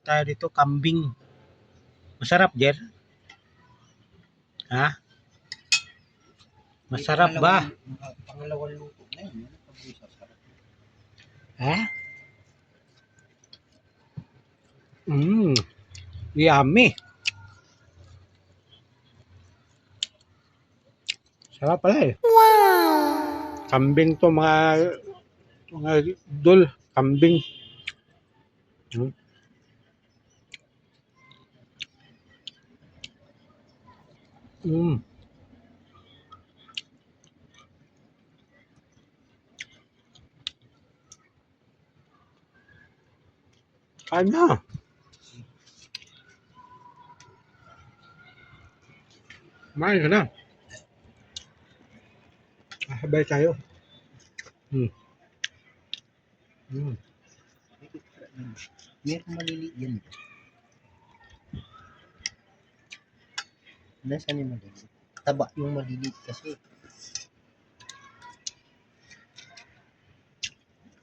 tayo dito, kambing. Masarap, Jer? Ha? Masarap ba? Pangalawang luto na yun. Ha? Yummy. Sarap pala eh. Wow! Kambing to mga idol. Kambing. Mm. Kain na. Kumain ka na. Sabay tayo. Meron maliliit yan. Nasaan yung maliliit? Taba yung maliliit kasi.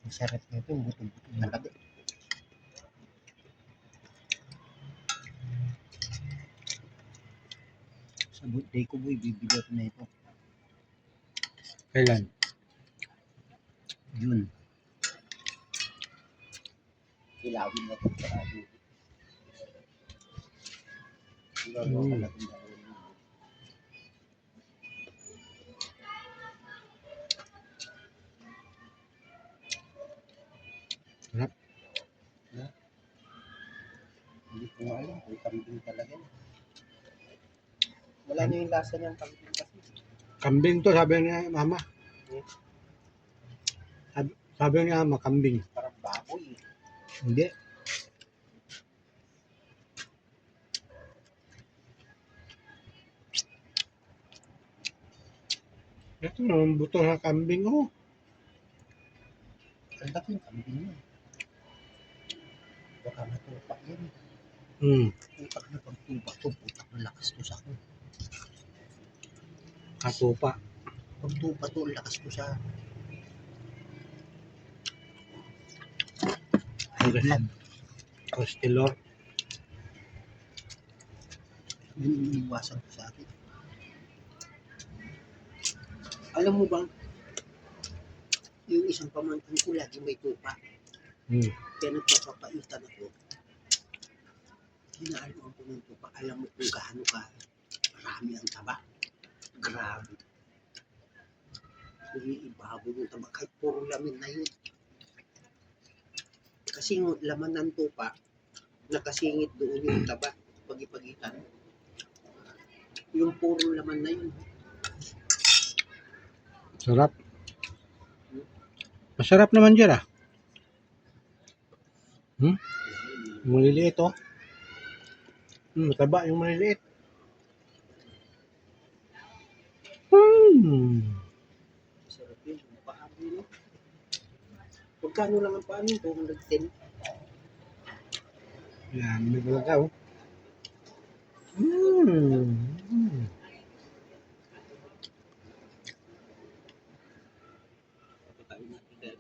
Masarap na ito yung buto-buto talaga. Sa birthday ko boy, bibigyan ko na ito. Kailan? June. Ilawin na ito sa ato. Sarap. Hindi ko alam kung kambing talaga. Wala na yung lasa niyang kambing kasi. Kambing to, sabi niya mama. Sabi niya mama, kambing. Parang baboy. Hindi. Ito naman buto sa kambing oh. Ang laki yung kambing niya. Baka matupak yan. Putak na pagtupak to, putak na lakas to sa akin. Katupa. Pagtupa to, lakas to sa Hanggang Costelor. yun iniwasan ko sa akin. Alam mo bang, yung isang pamangkin ko lagi may tupa. Kaya nagpapapaitan ako. Hinaaluan ko ng tupa. Alam mo kung gaano ka marami ang taba. Grabe. Iibabo yung taba. Kahit puro lamin na yun. Kasi yung laman ng tupa, nakasingit doon yung taba. Pag-ipagitan. Yung puro laman na yun. Sarap. Masarap naman dyan ah. Maliliit oh. Mataba yung maliliit. Sarap yun. Paano yun? Pagkano lang ang paano yun? 210. Yan, may talaga oh. Pagkain natin dahil